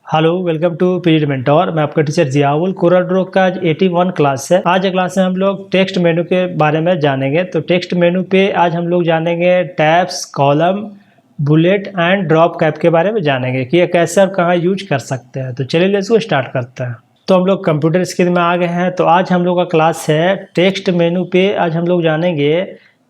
Hello, welcome to period mentor. मैं आपका teacher Ziaul. कोराड्रो का आज 81 क्लास है। आज क्लास में हम लोग टेक्स्ट मेनू के बारे में जानेंगे। तो टेक्स्ट मेनू पे आज हम लोग जानेंगे tabs, column, bullet and drop cap के बारे में जानेंगे कि ये कैसे और कहाँ यूज कर सकते हैं। तो चलिए इसको स्टार्ट करते हैं। तो हम लोग कंप्यूटर स्क्रीन में आ गए हैं। तो आज हम लोग का क्लास है टेक्स्ट मेनू पे। आज हम लोग जानेंगे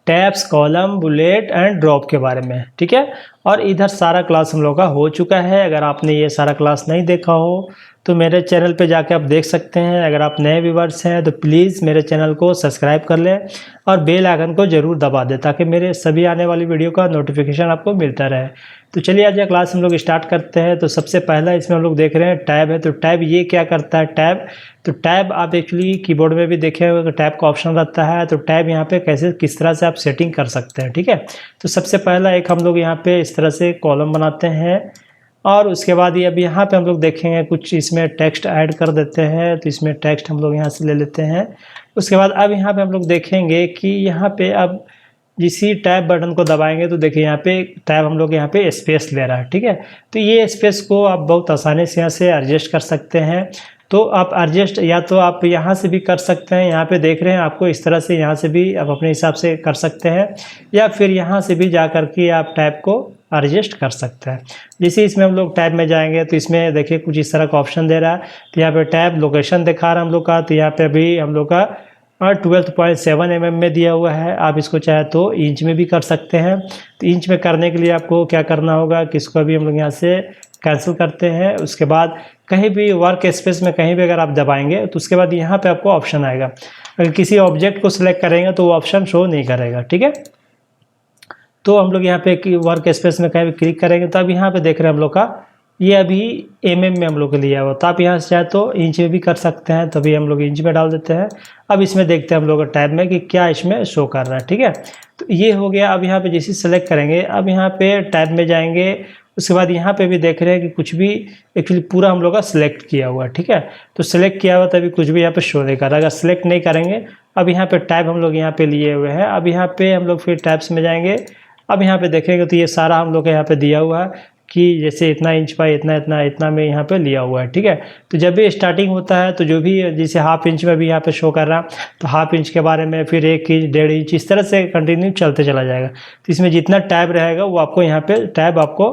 tabs, column, bullet and drop के बारे में, ठीक है। और इधर सारा क्लास हम लोग का हो चुका है। अगर आपने ये सारा क्लास नहीं देखा हो तो मेरे चैनल पे जाके आप देख सकते हैं। अगर आप नए व्यूअर्स हैं तो प्लीज़ मेरे चैनल को सब्सक्राइब कर लें और बेल आइकन को ज़रूर दबा दें ताकि मेरे सभी आने वाली वीडियो का नोटिफिकेशन आपको मिलता रहे। तो चलिए आज ये क्लास हम लोग स्टार्ट करते हैं। तो सबसे पहला इसमें हम लोग देख रहे हैं टैब है। तो टैब ये क्या करता है टैब? तो टैब आप एक्चुअली कीबोर्ड में भी देखे होंगे तो टैब का ऑप्शन रहता है। तो टैब यहाँ पे कैसे किस तरह से आप सेटिंग कर सकते हैं, ठीक है। तो सबसे पहला एक हम लोग यहाँ पे इस तरह से कॉलम बनाते हैं और उसके बाद ये अब यहाँ पे हम लोग देखेंगे कुछ इसमें टेक्स्ट ऐड कर देते हैं। तो इसमें टेक्स्ट हम लोग यहाँ से ले लेते हैं। उसके बाद अब यहाँ पे हम लोग देखेंगे कि यहाँ पे अब इसी टैब बटन को दबाएंगे तो देखिए यहाँ पे टैब हम लोग यहाँ पे स्पेस ले रहा है, ठीक है। तो ये स्पेस को आप बहुत आसानी से यहाँ से एडजस्ट कर सकते हैं। तो आप एडजस्ट या तो आप यहाँ से भी कर सकते हैं, यहाँ पे देख रहे हैं आपको इस तरह से यहाँ से भी आप अपने हिसाब से कर सकते हैं, या फिर यहाँ से भी जा कर के आप टैब को एडजस्ट कर सकते हैं। जैसे इसमें हम लोग टैब में जाएंगे तो इसमें देखिए कुछ इस तरह का ऑप्शन दे रहा है। तो यहाँ पे टैब लोकेशन दिखा रहा है हम लोग का। तो यहाँ पे अभी हम लोग का 12.7 mm में दिया हुआ है। आप इसको चाहे तो इंच में भी कर सकते हैं। तो इंच में करने के लिए आपको क्या करना होगा कि इसको अभी हम लोग यहाँ से कैंसिल करते हैं। उसके बाद कहीं भी वर्क स्पेस में कहीं भी अगर आप दबाएंगे तो उसके बाद यहाँ पे आपको ऑप्शन आएगा। अगर किसी ऑब्जेक्ट को सिलेक्ट करेंगे तो वो ऑप्शन शो नहीं करेगा, ठीक है। तो हम लोग यहाँ पे वर्क स्पेस में कहीं भी क्लिक करेंगे तो अब यहाँ पे देख रहे हैं हम लोग का ये अभी mm में हम लोग को लिया हुआ। तो आप यहाँ से चाहे तो इंच में भी कर सकते हैं। तभी हम लोग इंच में डाल देते हैं। अब इसमें देखते हैं हम लोग टैब में कि क्या इसमें शो कर रहा है, ठीक है। तो ये हो गया। अब यहाँ पे जैसे सेलेक्ट करेंगे अब यहाँ पे टैब में जाएंगे। उसके बाद यहाँ पे भी देख रहे हैं कि कुछ भी एक्चुअली पूरा हम लोग का सिलेक्ट किया हुआ है, ठीक है। तो सिलेक्ट किया हुआ तभी कुछ भी यहाँ पे शो नहीं कर रहा। अगर सिलेक्ट नहीं करेंगे अब यहाँ पे टैब हम लोग यहाँ पे लिए हुए हैं। अब यहाँ पे हम लोग फिर टैब्स में जाएंगे। अब यहाँ पे देखेंगे तो ये सारा हम लोग यहाँ पे दिया हुआ है कि जैसे इतना इंच बाई इतना इतना इतना में यहाँ पे लिया हुआ है, ठीक है। तो जब भी स्टार्टिंग होता है तो जो भी जैसे हाफ इंच में भी यहाँ पे शो कर रहा तो हाफ इंच के बारे में, फिर 1 इंच 1.5 इंच इस तरह से कंटिन्यू चलते चला जाएगा। तो इसमें जितना टैब रहेगा वो आपको यहाँ पे टैब आपको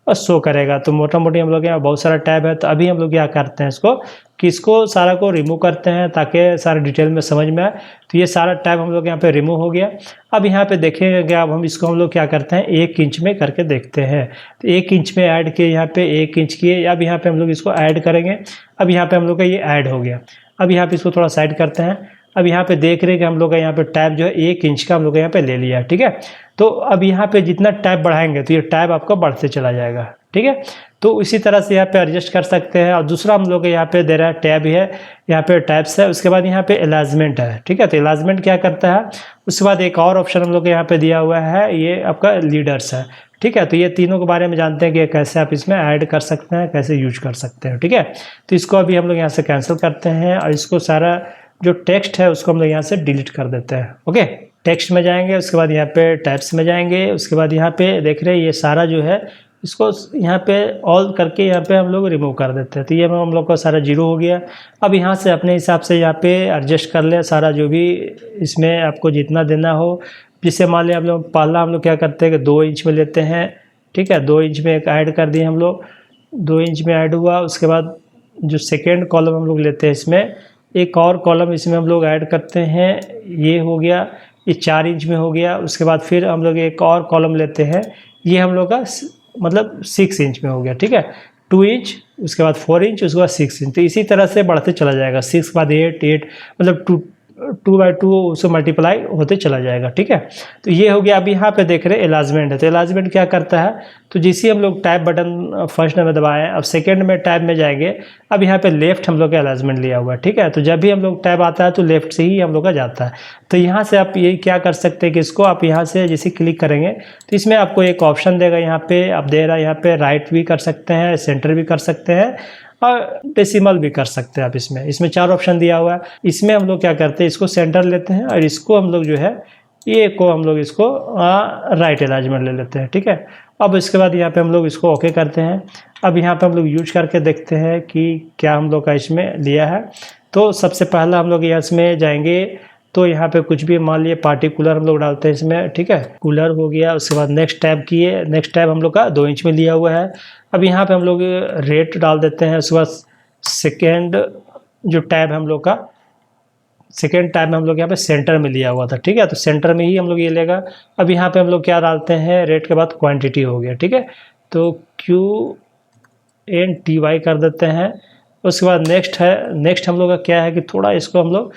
शो करेगा। तो मोटा मोटी हम लोग यहाँ बहुत सारा टैब है। तो अभी हम लोग क्या करते हैं इसको कि इसको सारा को रिमूव करते हैं ताकि सारा डिटेल में समझ में आए। तो ये सारा टैब हम लोग यहाँ पे रिमूव हो गया। अब यहाँ पे देखेंगे कि अब हम इसको हम लोग क्या करते हैं 1 इंच में करके देखते हैं। तो 1 इंच में ऐड किए, यहाँ पे 1 इंच किए। अब यहाँ पे हम लोग इसको ऐड करेंगे। अब यहाँ पे हम लोग का ये ऐड हो गया। अब यहाँ पे इसको थोड़ा साइड करते हैं। अब यहाँ पे देख रहे हैं कि हम लोग का यहाँ पे टैब जो है 1 इंच का हम लोग यहाँ पे ले लिया, ठीक है। तो अब यहाँ पे जितना टैब बढ़ाएंगे तो ये टैब आपका बढ़ते चला जाएगा, ठीक है। तो इसी तरह से यहाँ पे एडजस्ट कर सकते हैं। और दूसरा हम लोग यहाँ पे दे रहा है टैब है, यहाँ पे टैब्स है। उसके बाद यहाँ पे एलाइजमेंट है, ठीक है। तो एलाइजमेंट क्या करता है? उसके बाद एक और ऑप्शन हम लोग यहाँ पे दिया हुआ है, ये आपका लीडर्स है, ठीक है। तो ये तीनों के बारे में जानते हैं कि कैसे आप इसमें ऐड कर सकते हैं, कैसे यूज कर सकते हैं, ठीक है। तो इसको अभी हम लोग यहाँ से कैंसिल करते हैं और इसको सारा जो टेक्स्ट है उसको हम लोग यहाँ से डिलीट कर देते हैं, ओके। टेक्स्ट में जाएंगे, उसके बाद यहाँ पे टैब्स में जाएंगे। उसके बाद यहाँ पे देख रहे हैं ये सारा जो है इसको यहाँ पे ऑल करके यहाँ पे हम लोग रिमूव कर देते हैं। तो ये हम लोग का सारा 0 हो गया। अब यहाँ से अपने हिसाब से यहाँ पे एडजस्ट कर ले सारा जो भी इसमें आपको जितना देना हो। जिससे मान लिया हम लोग पहला हम लोग क्या करते हैं कि 2 इंच में लेते हैं, ठीक है। 2 इंच में एक ऐड कर दिए हम लोग, 2 इंच में ऐड हुआ। उसके बाद जो सेकेंड कॉलम हम लोग लेते हैं इसमें एक और कॉलम इसमें हम लोग ऐड करते हैं, ये हो गया, ये 4 इंच में हो गया। उसके बाद फिर हम लोग एक और कॉलम लेते हैं, ये हम लोग का मतलब 6 इंच में हो गया, ठीक है। 2 इंच, उसके बाद 4 इंच, उसके बाद 6 इंच। तो इसी तरह से बढ़ते चला जाएगा। 6 बाद 8 मतलब 2/2 उससे मल्टीप्लाई होते चला जाएगा, ठीक है। तो ये हो गया। अब यहाँ पे देख रहे हैं एलाइजमेंट है। तो एलाइजमेंट क्या करता है? तो जैसे हम लोग टैब बटन फर्स्ट में दबाएं, अब सेकंड में टैब में जाएंगे। अब यहाँ पे लेफ्ट हम लोग का एलाइजमेंट लिया हुआ है, ठीक है। तो जब भी हम लोग टैब आता है तो लेफ्ट से ही हम लोग का जाता है। तो यहाँ से आप ये क्या कर सकते हैं कि इसको आप यहाँ से जैसे क्लिक करेंगे तो इसमें आपको एक ऑप्शन देगा। यहाँ पे आप दे रहा है, यहाँ पे राइट भी कर सकते हैं, सेंटर भी कर सकते हैं और डेसिमल भी कर सकते हैं आप। इसमें 4 ऑप्शन दिया हुआ है। इसमें हम लोग क्या करते हैं, इसको सेंटर लेते हैं और इसको हम लोग जो है ये को हम लोग इसको राइट अलाइनमेंट ले लेते हैं, ठीक है। अब इसके बाद यहाँ पे हम लोग इसको ओके करते हैं। अब यहाँ पे हम लोग यूज करके देखते हैं कि क्या हम लोग का इसमें लिया है। तो सबसे पहला हम लोग यहाँ इसमें जाएंगे, तो यहाँ पे कुछ भी मान लिए पार्टिकुलर हम लोग डालते हैं इसमें, ठीक है। कूलर हो गया, उसके बाद नेक्स्ट टैब किए, नेक्स्ट टैब हम लोग का 2 इंच में लिया हुआ है। अब यहाँ पे हम लोग रेट डाल देते हैं। उसके बाद सेकेंड जो टैब हम लोग का, सेकेंड टैब में हम लोग यहाँ पे सेंटर में लिया हुआ था, ठीक है। तो सेंटर में ही हम लोग ये लेगा। अब यहाँ पे हम लोग क्या डालते हैं, रेट के बाद क्वांटिटी हो गया, ठीक है। तो QNTY कर देते हैं। उसके बाद नेक्स्ट है, नेक्स्ट हम लोग का क्या है कि थोड़ा इसको हम लोग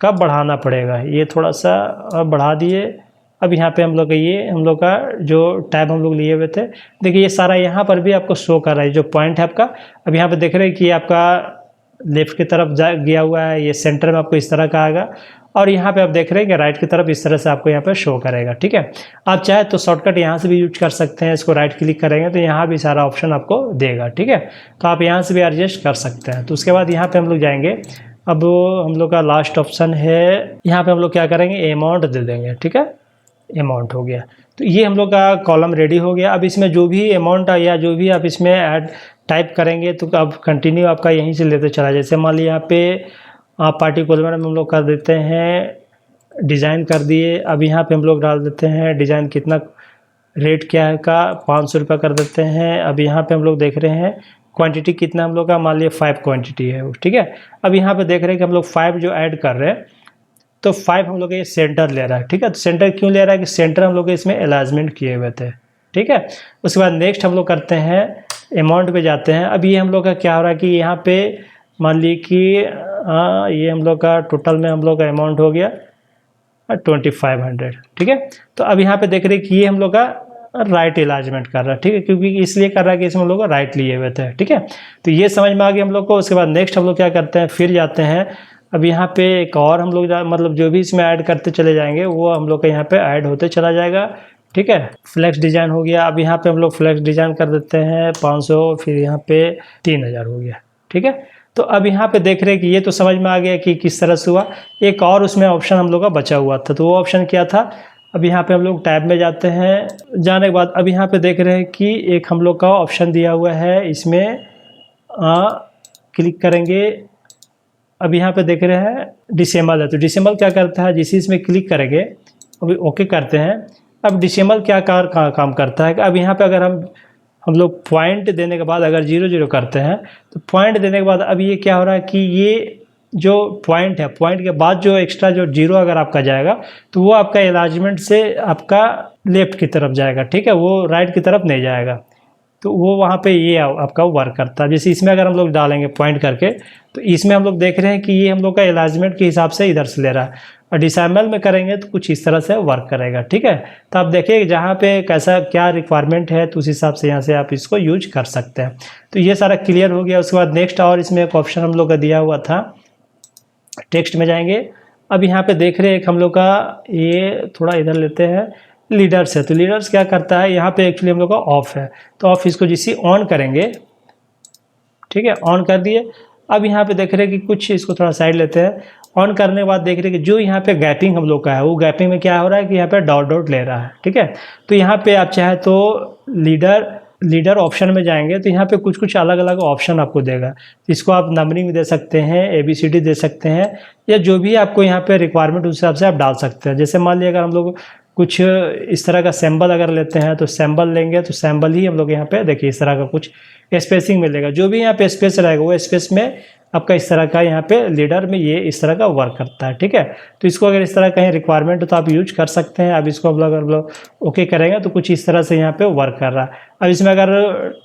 कब बढ़ाना पड़ेगा, ये थोड़ा सा बढ़ा दिए। अब यहाँ पे हम लोग ये हम लोग का जो टैब हम लोग लिए हुए थे, देखिए ये सारा यहाँ पर भी आपको शो कर रहा है जो पॉइंट है आपका। अब यहाँ पे देख रहे हैं कि आपका लेफ्ट की तरफ जा गया हुआ है, ये सेंटर में आपको इस तरह का आएगा, और यहाँ पे आप देख रहे हैं कि राइट की तरफ इस तरह से आपको यहाँ पे शो करेगा, ठीक है। आप चाहे तो शॉर्टकट यहाँ से भी यूज कर सकते हैं, इसको राइट क्लिक करेंगे तो यहाँ भी सारा ऑप्शन आपको देगा, ठीक है। तो आप यहाँ से भी एडजस्ट कर सकते हैं। तो उसके बाद यहाँ पे हम लोग जाएंगे। अब हम लोग का लास्ट ऑप्शन है, यहाँ पे हम लोग क्या करेंगे, अमाउंट दे देंगे, ठीक है। अमाउंट हो गया, तो ये हम लोग का कॉलम रेडी हो गया। अब इसमें जो भी अमाउंट या जो भी आप इसमें ऐड टाइप करेंगे तो अब कंटिन्यू आपका यहीं से लेते चला। जैसे मान लीजिए यहाँ पे आप पार्टिकुलर में हम लोग कर देते हैं, डिज़ाइन कर दिए। अब यहाँ पे हम लोग डाल देते हैं डिज़ाइन कितना, रेट क्या है का 500 रुपये कर देते हैं। अब यहाँ पे हम लोग देख रहे हैं क्वांटिटी कितना हम लोग का, मान लीजिए 5 क्वांटिटी है, ठीक है। अब यहाँ पे देख रहे हैं कि हम लोग 5 जो ऐड कर रहे हैं, तो 5 हम लोग ये सेंटर ले रहा है, ठीक है। तो सेंटर क्यों ले रहा है कि सेंटर हम लोग इसमें अलाइनमेंट किए हुए थे, ठीक है। उसके बाद नेक्स्ट हम लोग करते हैं, अमाउंट पे जाते हैं। अब ये हम लोग का क्या हो रहा है कि यहाँ पे मान ली कि ये हम लोग का टोटल में हम लोग का अमाउंट हो गया 2500, ठीक है। तो अब यहाँ पे देख रहे हैं कि ये हम लोग का राइट अलाइनमेंट कर रहा है, ठीक है, क्योंकि इसलिए कर रहा है कि इसमें हम लोग राइट लिए हुए थे, ठीक है। तो ये समझ में आ गया हम लोग को। उसके बाद नेक्स्ट हम लोग क्या करते हैं, फिर जाते हैं। अब यहाँ पे एक और हम लोग मतलब जो भी इसमें ऐड करते चले जाएंगे वो हम लोग का यहाँ पे ऐड होते चला जाएगा, ठीक है। फ्लेक्स डिज़ाइन हो गया। अब यहाँ पे हम लोग फ्लेक्स डिज़ाइन कर देते हैं 500, फिर यहाँ पे 3000 हो गया, ठीक है। तो अब यहाँ पे देख रहे हैं कि ये तो समझ में आ गया कि किस तरह से हुआ। एक और उसमें ऑप्शन हम लोग का बचा हुआ था, तो वो ऑप्शन क्या था। अब यहाँ पे हम लोग टैब में जाते हैं। जाने के बाद अब यहाँ पे देख रहे हैं कि एक हम लोग का ऑप्शन दिया हुआ है, इसमें क्लिक करेंगे। अब यहाँ पे देख रहे हैं डिसेबल है, तो डिसेबल क्या करता है, जिस इसमें क्लिक करेंगे अभी ओके करते हैं। अब डिसेबल क्या काम करता है कि अब यहाँ पे अगर हम लोग पॉइंट देने के बाद अगर 0 करते हैं, तो पॉइंट देने के बाद अब ये क्या हो रहा है कि ये जो पॉइंट है, पॉइंट के बाद जो एक्स्ट्रा जो 0 अगर आपका जाएगा तो वो आपका अलाइनमेंट से आपका लेफ्ट की तरफ जाएगा, ठीक है, वो राइट की तरफ नहीं जाएगा। तो वो वहाँ पे ये आपका वर्क करता है। जैसे इसमें अगर हम लोग डालेंगे पॉइंट करके, तो इसमें हम लोग देख रहे हैं कि ये हम लोग का अलाइनमेंट के हिसाब से इधर से ले रहा है, और डिसेबल में करेंगे तो कुछ इस तरह से वर्क करेगा, ठीक है। तो आप देखिए जहाँ पे कैसा क्या रिक्वायरमेंट है तो उस हिसाब से यहाँ से आप इसको यूज कर सकते हैं। तो ये सारा क्लियर हो गया। उसके बाद नेक्स्ट और इसमें एक ऑप्शन हम लोग का दिया हुआ था, टेक्स्ट में जाएंगे। अब यहाँ पे देख रहे हैं एक हम लोग का, ये थोड़ा इधर लेते हैं, लीडर्स है। तो लीडर्स क्या करता है, यहाँ पे एक्चुअली हम लोग का ऑफ है, तो ऑफ इसको जिसे ऑन करेंगे, ठीक है, ऑन कर दिए। अब यहाँ पे देख रहे हैं कि कुछ इसको थोड़ा साइड लेते हैं। ऑन करने के बाद देख रहे हैं कि जो यहाँ पे गैपिंग हम लोग का है, वो गैपिंग में क्या हो रहा है कि यहाँ पे डॉट डॉट ले रहा है, ठीक है। तो यहाँ पे आप चाहे तो लीडर ऑप्शन में जाएंगे तो यहाँ पे कुछ कुछ अलग अलग ऑप्शन आपको देगा। इसको आप नंबरिंग दे सकते हैं, ABCD दे सकते हैं, या जो भी आपको यहाँ पे रिक्वायरमेंट उस हिसाब से आप डाल सकते हैं। जैसे मान लीजिए अगर हम लोग कुछ इस तरह का सिंबल अगर लेते हैं तो सिंबल लेंगे, तो सिंबल ही हम लोग यहाँ पे देखिए इस तरह का कुछ स्पेसिंग मिलेगा। जो भी यहाँ पे स्पेस रहेगा वो स्पेस में आपका इस तरह का यहाँ पे लीडर में ये इस तरह का वर्क करता है, ठीक है। तो इसको अगर इस तरह कहीं रिक्वायरमेंट हो तो आप यूज कर सकते हैं। अब इसको हम लोग ओके करेंगे तो कुछ इस तरह से यहाँ पे वर्क कर रहा है। अब इसमें अगर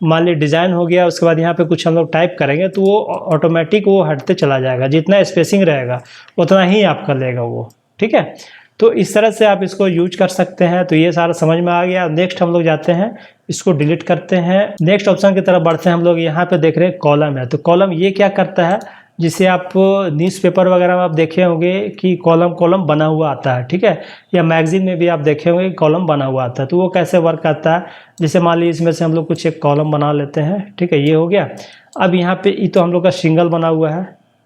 मान ली डिज़ाइन हो गया, उसके बाद यहाँ पे कुछ हम लोग टाइप करेंगे तो वो ऑटोमेटिक वो हटते चला जाएगा, जितना स्पेसिंग रहेगा उतना ही आपका लेगा वो, ठीक है। तो इस तरह से आप इसको यूज कर सकते हैं। तो ये सारा समझ में आ गया। नेक्स्ट हम लोग जाते हैं, इसको डिलीट करते हैं। नेक्स्ट ऑप्शन की तरफ बढ़ते हैं हम लोग। यहाँ पे देख रहे हैं कॉलम है, तो कॉलम ये क्या करता है, जिसे आप न्यूज़पेपर वगैरह में आप देखे होंगे कि कॉलम बना हुआ आता है, ठीक है, या मैगजीन में भी आप देखे होंगे कॉलम बना हुआ आता है। तो वो कैसे वर्क करता है, जैसे मान लीजिए इसमें से हम लोग कुछ एक कॉलम बना लेते हैं, ठीक है, ये हो गया। अब यहाँ पे ये तो हम लोग का सिंगल बना हुआ है,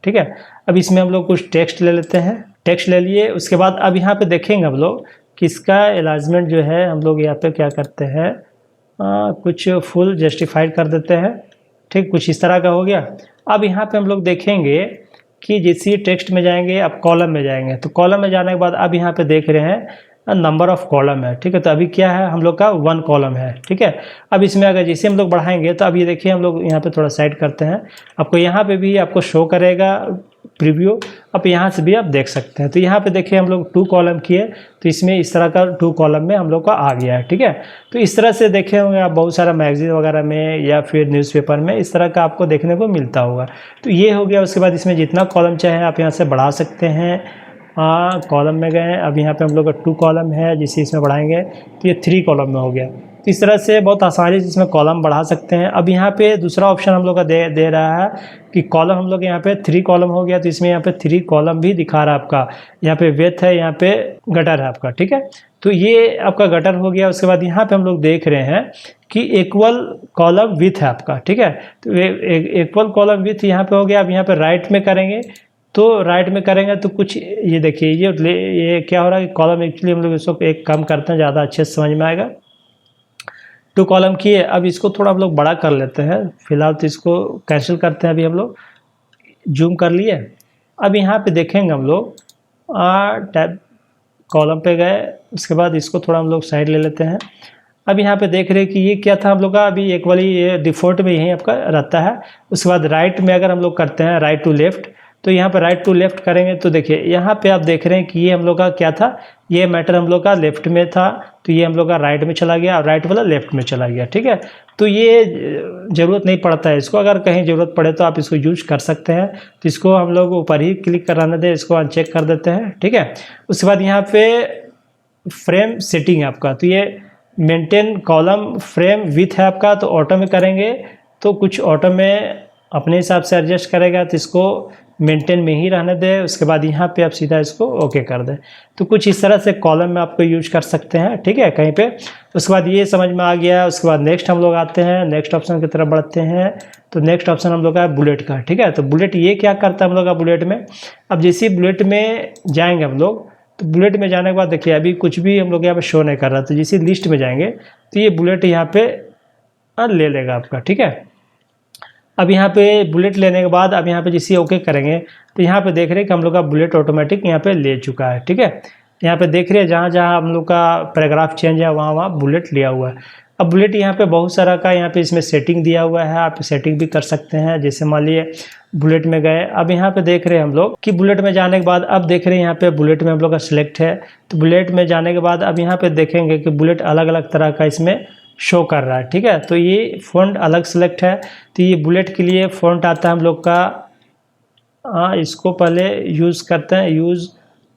ठीक है। अब इसमें हम लोग कुछ टेक्स्ट ले लेते हैं, टेक्स्ट ले लिए। उसके बाद अब यहाँ पे देखेंगे हम लोग कि इसका अलाइनमेंट जो है हम लोग यहाँ पे क्या करते हैं, कुछ फुल जस्टिफाइड कर देते हैं, ठीक, कुछ इस तरह का हो गया। अब यहाँ पे हम लोग देखेंगे कि जैसे टेक्स्ट में जाएंगे, अब कॉलम में जाएंगे, तो कॉलम में जाने के बाद अब यहाँ पे देख रहे हैं नंबर ऑफ कॉलम है, ठीक है। तो अभी क्या है, हम लोग का 1 कॉलम है, ठीक है। अब इसमें अगर जैसे हम लोग बढ़ाएंगे तो अब ये देखिए हम लोग यहाँ पे थोड़ा साइड करते हैं, आपको यहाँ पे भी आपको शो करेगा प्रीव्यू, अब यहाँ से भी आप देख सकते हैं। तो यहाँ पे देखिए हम लोग 2 कॉलम किए, तो इसमें इस तरह का 2 कॉलम में हम लोग का आ गया है, ठीक है। तो इस तरह से देखे होंगे आप बहुत सारा मैगजीन वगैरह में या फिर न्यूज़पेपर में इस तरह का आपको देखने को मिलता होगा। तो ये हो गया। उसके बाद इसमें जितना कॉलम चाहे आप यहाँ से बढ़ा सकते हैं। कॉलम में गए, अब यहाँ पे हम लोग का 2 कॉलम है, जिसे इसमें बढ़ाएंगे तो ये 3 कॉलम में हो गया। तो इस तरह से बहुत आसानी से इसमें कॉलम बढ़ा सकते हैं। अब यहाँ पे दूसरा ऑप्शन हम लोग का दे रहा है कि कॉलम हम लोग यहाँ पे 3 कॉलम हो गया, तो इसमें यहाँ पे 3 कॉलम भी दिखा रहा है आपका। यहाँ पे विड्थ है, यहाँ पे गटर है आपका, ठीक है। तो ये आपका गटर हो गया। उसके बाद यहाँ पे हम लोग देख रहे हैं कि इक्वल कॉलम विथ है आपका, ठीक है। तो इक्वल कॉलम विथ यहाँ पे हो गया। अब यहाँ पे राइट में करेंगे, तो राइट में करेंगे तो कुछ ये देखिए ये क्या हो रहा है कि कॉलम एक्चुअली हम लोग इसको एक कम करते हैं, ज़्यादा अच्छे से समझ में आएगा। 2 कॉलम किए, अब इसको थोड़ा हम लोग बड़ा कर लेते हैं, फिलहाल तो इसको कैंसिल करते हैं। अभी हम लोग जूम कर लिए। अब यहाँ पे देखेंगे हम लोग टैब कॉलम पे गए, उसके बाद इसको थोड़ा हम लोग साइड ले लेते हैं। अब यहाँ पे देख रहे हैं कि ये क्या था हम लोग का, अभी एक वाली ये डिफ़ॉल्ट में यही आपका रहता है। उसके बाद राइट में अगर हम लोग करते हैं राइट टू लेफ़्ट, तो यहाँ पर राइट टू लेफ़्ट करेंगे तो देखिए यहाँ पे आप देख रहे हैं कि ये हम लोग का क्या था, ये मैटर हम लोग का लेफ़्ट में था, तो ये हम लोग का राइट में चला गया और राइट वाला लेफ़्ट में चला गया, ठीक है। तो ये ज़रूरत नहीं पड़ता है इसको, अगर कहीं ज़रूरत पड़े तो आप इसको यूज कर सकते हैं। तो इसको हम लोग ऊपर ही क्लिक कराने दें, इसको अनचेक कर देते हैं, ठीक है। उसके बाद यहाँ पे फ्रेम सेटिंग है आपका, तो ये मेंटेन कॉलम फ्रेम विथ है आपका, तो ऑटो में करेंगे तो कुछ ऑटो में अपने हिसाब से एडजस्ट करेगा, तो इसको मेंटेन में ही रहने दें। उसके बाद यहाँ पे आप सीधा इसको ओके कर दें। तो कुछ इस तरह से कॉलम में आपको यूज कर सकते हैं, ठीक है, कहीं पे। उसके बाद ये समझ में आ गया। उसके बाद नेक्स्ट हम लोग आते हैं, नेक्स्ट ऑप्शन की तरफ बढ़ते हैं। तो नेक्स्ट ऑप्शन हम लोग का है बुलेट का, ठीक है। तो बुलेट ये क्या करता है हम लोग का बुलेट में, अब जैसे बुलेट में जाएंगे हम लोग, तो बुलेट में जाने के बाद देखिए अभी कुछ भी हम लोग यहाँ पे शो नहीं कर रहा, तो जैसे लिस्ट में जाएंगे तो ये बुलेट यहाँ पे ले लेगा आपका, ठीक है। अब यहाँ पे बुलेट लेने के बाद अब यहाँ पे जैसे ओके करेंगे तो यहाँ पे देख रहे हैं कि हम लोग का बुलेट ऑटोमेटिक यहाँ पे ले चुका है, ठीक है। यहाँ पे देख रहे हैं जहाँ जहाँ हम लोग का पैराग्राफ चेंज है वहाँ वहाँ बुलेट लिया हुआ है। अब बुलेट यहाँ पे बहुत सारा का यहाँ पे इसमें सेटिंग दिया हुआ है, आप सेटिंग भी कर सकते हैं। जैसे मान लिए बुलेट में गए, अब यहाँ पे देख रहे हैं हम लोग कि बुलेट में जाने के बाद अब देख रहे हैं यहाँ पे बुलेट में हम लोग का सिलेक्ट है। तो बुलेट में जाने के बाद अब यहाँ पे देखेंगे कि बुलेट अलग अलग तरह का इसमें शो कर रहा है, ठीक है। तो ये फ़ॉन्ट अलग सेलेक्ट है, तो ये बुलेट के लिए फ़ॉन्ट आता है हम लोग का, इसको पहले यूज़ करते हैं, यूज़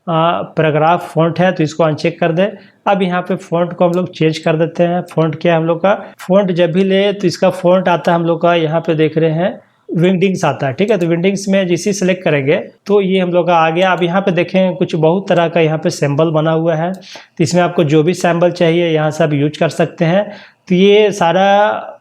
पैराग्राफ फ़ॉन्ट है, तो इसको अनचेक कर दें। अब यहाँ पे फ़ॉन्ट को हम लोग चेंज कर देते हैं। फ़ॉन्ट क्या है हम लोग का, फ़ॉन्ट जब भी ले तो इसका फ़ॉन्ट आता है हम लोग का, यहाँ पे देख रहे हैं विंडिंग्स आता है, ठीक है। तो विंडिंग्स में जैसे सेलेक्ट करेंगे तो ये हम लोग का आ गया। अब यहाँ पे देखें कुछ बहुत तरह का यहाँ पे सिंबल बना हुआ है, तो इसमें आपको जो भी सिंबल चाहिए यहाँ से आप यूज कर सकते हैं। तो ये सारा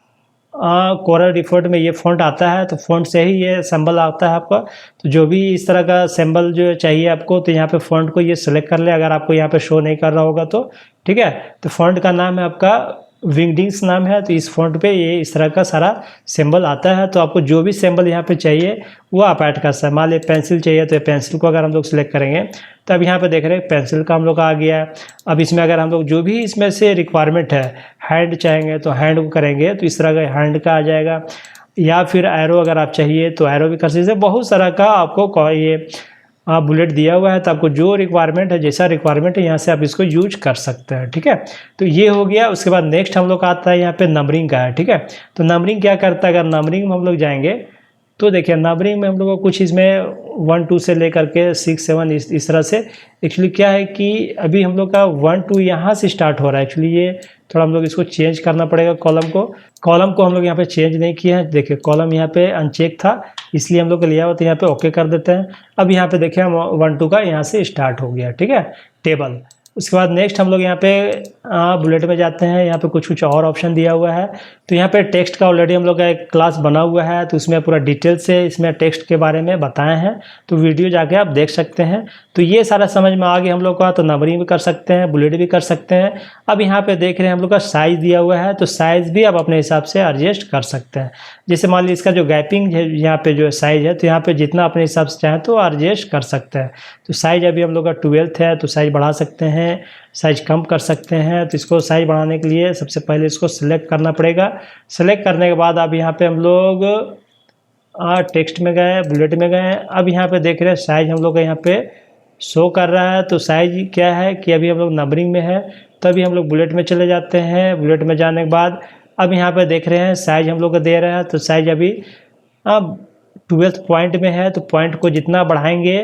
कोरल डिफ़ॉल्ट में ये फ़ॉन्ट आता है, तो फ़ॉन्ट से ही ये सिंबल आता है आपका। तो जो भी इस तरह का सिंबल जो चाहिए आपको, तो यहाँ पे फ़ॉन्ट को ये सेलेक्ट कर ले, अगर आपको यहाँ पे शो नहीं कर रहा होगा तो, ठीक है। तो फ़ॉन्ट का नाम है आपका विंडिंग्स नाम है, तो इस फ़ॉन्ट पे ये इस तरह का सारा सिंबल आता है। तो आपको जो भी सिंबल यहाँ पे चाहिए वो आप ऐड कर सकते हैं। मान लीजिए पेंसिल चाहिए, तो पेंसिल को अगर हम लोग सेलेक्ट करेंगे तो अब यहाँ पे देख रहे हैं पेंसिल का हम लोग आ गया। अब इसमें अगर हम लोग जो भी इसमें से रिक्वायरमेंट है, हैंड चाहेंगे तो हैंड को करेंगे तो इस तरह का हैंड का आ जाएगा, या फिर एरो अगर आप चाहिए तो एरो भी कर सकते हैं। बहुत सारा का आपको ये बुलेट दिया हुआ है, तो आपको जो रिक्वायरमेंट है, जैसा रिक्वायरमेंट है, यहाँ से आप इसको यूज कर सकते हैं, ठीक है। तो ये हो गया। उसके बाद नेक्स्ट हम लोग का आता है यहाँ पे नंबरिंग का है, ठीक है। तो नंबरिंग क्या करता है, अगर नंबरिंग में हम लोग जाएंगे तो देखिए नंबरिंग में हम लोग को कुछ इसमें 1 2 से लेकर के 6 7 इस तरह से। एक्चुअली क्या है कि अभी हम लोग का 1 2 यहाँ से स्टार्ट हो रहा है। एक्चुअली ये थोड़ा हम लोग इसको चेंज करना पड़ेगा। कॉलम को हम लोग यहाँ पे चेंज नहीं किया है। देखिए कॉलम यहाँ पे अनचेक था, इसलिए हम लोग लिया हुआ, तो यहाँ पे ओके कर देते हैं। अब यहाँ पे देखिए हम 1 2 का यहाँ से स्टार्ट हो गया, ठीक है, टेबल। उसके बाद नेक्स्ट हम लोग यहाँ पे बुलेट में जाते हैं। यहाँ पे कुछ और ऑप्शन दिया हुआ है। तो यहाँ पे टेक्स्ट का ऑलरेडी हम लोग का एक क्लास बना हुआ है, तो उसमें पूरा डिटेल से इसमें टेक्स्ट के बारे में बताए हैं, तो वीडियो जाके आप देख सकते हैं। तो ये सारा समझ में आ गया हम लोग का। तो नंबरिंग भी कर सकते हैं, बुलेट भी कर सकते हैं। अब यहाँ पे देख रहे हैं हम लोग का साइज़ दिया हुआ है, तो साइज़ भी आप अपने हिसाब से एडजस्ट कर सकते हैं। जैसे मान लीजिए इसका जो गैपिंग है यहाँ पे जो साइज़ है, तो यहाँ पे जितना अपने हिसाब से चाहें तो एडजस्ट कर सकते हैं। तो साइज़ अभी हम लोग का 12 है, तो साइज़ बढ़ा सकते हैं, साइज कम कर सकते हैं। तो इसको साइज बढ़ाने के लिए सबसे पहले इसको सिलेक्ट करना पड़ेगा। सिलेक्ट करने के बाद अब यहाँ पे हम लोग टेक्स्ट में गए, बुलेट में गए। अब यहाँ पे देख रहे हैं साइज हम लोग का यहाँ पे शो कर रहा है। तो साइज क्या है कि अभी हम लोग नंबरिंग में है, तभी हम लोग बुलेट में चले जाते हैं। बुलेट में जाने के बाद अब यहाँ पे देख रहे हैं साइज हम लोग का दे रहा है। तो साइज अभी 12 पॉइंट में है, तो पॉइंट को जितना बढ़ाएंगे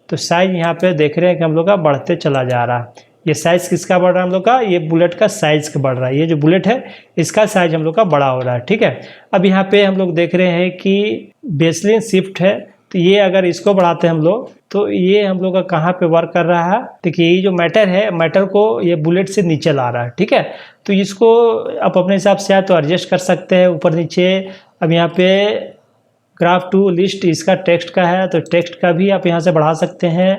तो साइज यहाँ पे देख रहे हैं कि हम लोग का बढ़ते चला जा रहा है। ये साइज़ किसका बढ़ रहा है हम लोग का, ये बुलेट का साइज़ का बढ़ रहा है। ये जो बुलेट है इसका साइज़ हम लोग का बड़ा हो रहा है, ठीक है। अब यहाँ पे हम लोग देख रहे हैं कि बेसलिन शिफ्ट है, तो ये अगर इसको बढ़ाते हैं हम लोग, तो ये हम लोग का कहाँ पे वर्क कर रहा है। देखिए ये जो मैटर है, मैटर को ये बुलेट से नीचे ला रहा है, ठीक है। तो इसको आप अपने हिसाब से तो एडजस्ट कर सकते हैं ऊपर नीचे। अब यहाँ पे ग्राफ टू लिस्ट इसका टेक्स्ट का है, तो टेक्स्ट का भी आप यहाँ से बढ़ा सकते हैं।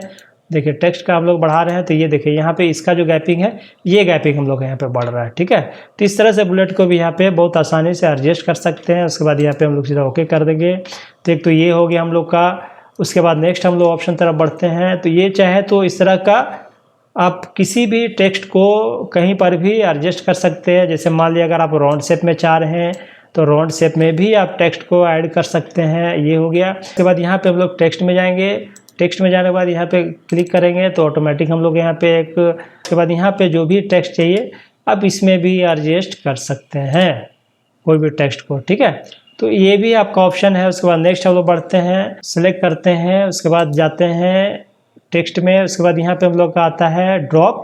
देखिए टेक्स्ट का हम लोग बढ़ा रहे हैं, तो ये देखिए यहाँ पे इसका जो गैपिंग है, ये गैपिंग हम लोग यहाँ पे बढ़ रहा है, ठीक है। तो इस तरह से बुलेट को भी यहाँ पे बहुत आसानी से एडजस्ट कर सकते हैं। उसके बाद यहाँ पे हम लोग सीधा ओके कर देंगे। तो एक तो ये हो गया हम लोग का। उसके बाद नेक्स्ट हम लोग ऑप्शन तरफ बढ़ते हैं। तो ये चाहे तो इस तरह का आप किसी भी टेक्स्ट को कहीं पर भी एडजस्ट कर सकते हैं। जैसे मान लिया अगर आप राउंड शेप में चाह रहे हैं, तो राउंड शेप में भी आप टेक्स्ट को ऐड कर सकते हैं। ये हो गया। उसके बाद यहाँ पे हम लोग टेक्स्ट में जाएंगे। टेक्स्ट में जाने के बाद यहाँ पे क्लिक करेंगे तो ऑटोमेटिक हम लोग यहाँ पे एक के बाद यहाँ पे जो भी टेक्स्ट चाहिए आप इसमें भी एडजस्ट कर सकते हैं कोई भी टेक्स्ट को, ठीक है। तो ये भी आपका ऑप्शन है। उसके बाद नेक्स्ट हम लोग बढ़ते हैं, सेलेक्ट करते हैं, उसके बाद जाते हैं टेक्स्ट में। उसके बाद यहाँ पे हम लोग का आता है ड्रॉप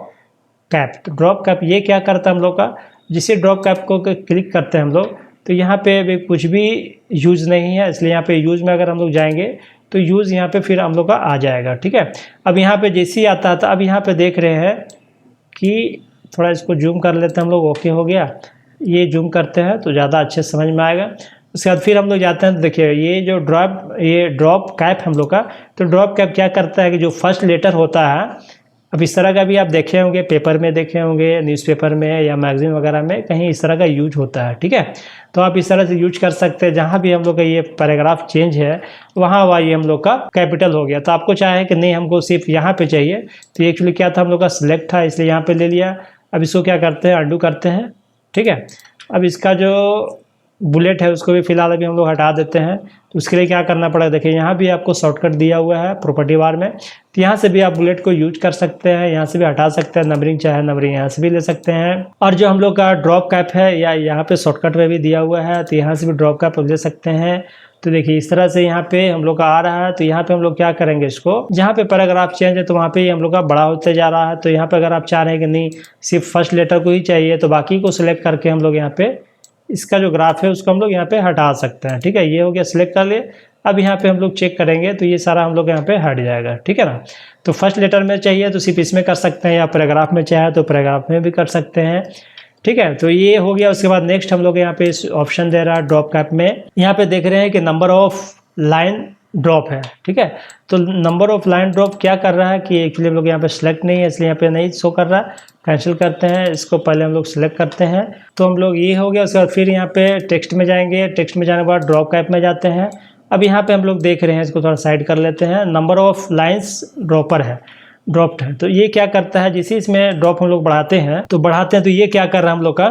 कैप। तो ड्रॉप कैप ये क्या करता है हम लोग का, जिसे ड्रॉप कैप को क्लिक करते हैं हम लोग, तो यहाँ पे भी कुछ भी यूज़ नहीं है, इसलिए यहाँ पे यूज़ में अगर हम लोग जाएंगे तो यूज़ यहाँ पे फिर हम लोग का आ जाएगा, ठीक है। अब यहाँ पे जैसे ही आता था, अब यहाँ पे देख रहे हैं कि थोड़ा इसको जूम कर लेते हैं हम लोग। ओके हो गया। ये जूम करते हैं तो ज़्यादा अच्छे समझ में आएगा। उसके बाद फिर हम लोग जाते हैं तो देखिए ये जो ड्रॉप कैप हम लोग का, तो ड्रॉप कैप क्या करता है कि जो फर्स्ट लेटर होता है, अब इस तरह का भी आप देखे होंगे, पेपर में देखे होंगे, न्यूज़पेपर में या मैगजीन वगैरह में कहीं इस तरह का यूज होता है, ठीक है। तो आप इस तरह से यूज कर सकते हैं। जहाँ भी हम लोग का ये पैराग्राफ चेंज है वहाँ हुआ ये हम लोग का कैपिटल हो गया। तो आपको चाहे कि नहीं हमको सिर्फ यहाँ पे चाहिए, तो एक्चुअली क्या था हम लोग का सिलेक्ट था, इसलिए यहाँ पे ले लिया। अब इसको क्या करते हैं, अंडू करते हैं, ठीक है। अब इसका जो बुलेट है उसको भी फिलहाल अभी हम लोग हटा देते हैं। तो उसके लिए क्या करना पड़ेगा, देखिए यहाँ भी आपको शॉर्टकट दिया हुआ है प्रॉपर्टी बार में। तो यहाँ से भी आप बुलेट को यूज कर सकते हैं, यहाँ से भी हटा सकते हैं। नंबरिंग चाहे नंबरिंग यहाँ से भी ले सकते हैं। और जो हम लोग का ड्रॉप कैप है या यहाँ पे शॉर्टकट में भी दिया हुआ है, तो यहाँ से भी ड्रॉप कैप ले सकते हैं। तो देखिए इस तरह से यहाँ पे हम लोग का आ रहा है। तो यहाँ पे हम लोग क्या करेंगे, इसको जहाँ पे पैराग्राफ चेंज है तो वहाँ पे हम लोग का बड़ा होते जा रहा है। तो यहाँ पे अगर आप चाह रहे हैं कि नहीं सिर्फ फर्स्ट लेटर को ही चाहिए, तो बाकी को सिलेक्ट करके हम लोग यहाँ पे इसका जो ग्राफ है उसको हम लोग यहाँ पे हटा सकते हैं, ठीक है। ये हो गया, सिलेक्ट कर लिए। अब यहाँ पे हम लोग चेक करेंगे तो ये सारा हम लोग यहाँ पे हट जाएगा, ठीक है ना। तो फर्स्ट लेटर में चाहिए तो सिर्फ इसमें कर सकते हैं, या पैराग्राफ में चाहे तो पैराग्राफ में भी कर सकते हैं, ठीक है। तो ये हो गया। उसके बाद नेक्स्ट हम लोग यहाँ पे ऑप्शन दे रहा है ड्रॉप कैप में। यहाँ पे देख रहे हैं कि नंबर ऑफ लाइन ड्रॉप है, ठीक है। तो नंबर ऑफ लाइन ड्रॉप क्या कर रहा है कि एक्चुअली हम लोग यहाँ पे सिलेक्ट नहीं है, इसलिए यहाँ पे नहीं शो कर रहा है। कैंसिल करते हैं इसको, पहले हम लोग सिलेक्ट करते हैं। तो हम लोग ये हो गया। उसके बाद फिर यहाँ पे टेक्स्ट में जाएंगे। टेक्स्ट में जाने के बाद ड्रॉप कैप में जाते हैं। अब यहाँ पे हम लोग देख रहे हैं, इसको थोड़ा साइड कर लेते हैं। नंबर ऑफ लाइन्स ड्रॉपर है, ड्रॉप्ड है। तो ये क्या करता है, जिस इसमें ड्रॉप हम लोग बढ़ाते हैं तो ये क्या कर रहा है हम लोग का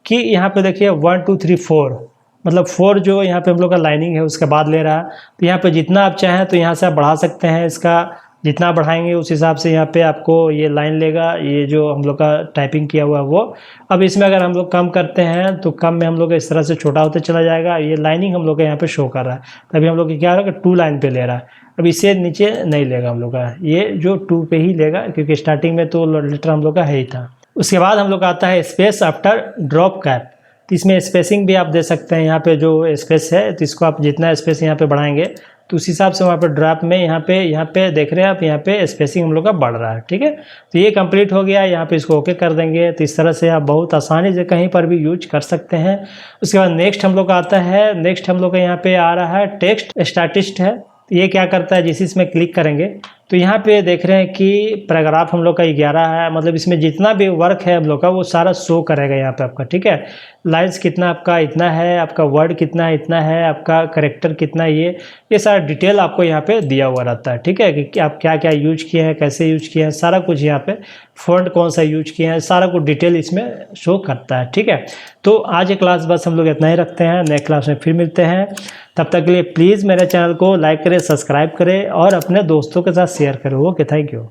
कि यहाँ पे देखिए 1 2 3 4 मतलब 4 जो यहाँ पे हम लोग का लाइनिंग है उसके बाद ले रहा है। तो यहाँ पे जितना आप चाहें तो यहाँ से आप बढ़ा सकते हैं। इसका जितना बढ़ाएंगे उस हिसाब से यहाँ पे आपको ये लाइन लेगा, ये जो हम लोग का टाइपिंग किया हुआ है वो। अब इसमें अगर हम लोग कम करते हैं तो कम में हम लोग इस तरह से छोटा होते चला जाएगा। ये लाइनिंग हम लोग का यहाँ पे शो कर रहा है, तभी हम लोग क्या हो रहा है 2 लाइन पे ले रहा है। अब इससे नीचे नहीं लेगा हम लोग का, ये जो 2 पे ही लेगा, क्योंकि स्टार्टिंग में तो लेटर हम लोग का है ही था। उसके बाद हम लोग का आता है स्पेस आफ्टर ड्रॉप कैप। तो इसमें स्पेसिंग भी आप दे सकते हैं। यहाँ पे जो स्पेस है तो इसको आप जितना स्पेस यहाँ पे बढ़ाएंगे तो उस हिसाब से वहाँ पर ड्राफ्ट में यहाँ पे देख रहे हैं आप, यहाँ पे स्पेसिंग हम लोग का बढ़ रहा है। ठीक है, तो ये कंप्लीट हो गया। यहाँ पे इसको ओके कर देंगे। तो इस तरह से आप बहुत आसानी से कहीं पर भी यूज कर सकते हैं। उसके बाद नेक्स्ट हम लोग का आता है, नेक्स्ट हम लोग का यहाँ पे आ रहा है टेक्स्ट स्टैटिस्ट है। ये क्या करता है, जिस इसमें क्लिक करेंगे तो यहाँ पे देख रहे हैं कि पैराग्राफ हम लोग का 11 है, मतलब इसमें जितना भी वर्क है हम लोग का वो सारा शो करेगा यहाँ पे आपका। ठीक है, लाइन्स कितना आपका इतना है, आपका वर्ड कितना इतना है, आपका करेक्टर कितना, ये सारा डिटेल आपको यहाँ पे दिया हुआ रहता है। ठीक है, कि आप क्या क्या यूज किए हैं, कैसे यूज किए हैं, सारा कुछ यहाँ पे फॉन्ट कौन सा यूज किए हैं, सारा कुछ डिटेल इसमें शो करता है। ठीक है, तो आज ये क्लास बस हम लोग इतना ही रखते हैं। नेक्स्ट क्लास में फिर मिलते हैं। तब तक के लिए प्लीज़ मेरे चैनल को लाइक करें, सब्सक्राइब करें और अपने दोस्तों के साथ शेयर करें। Okay, thank you.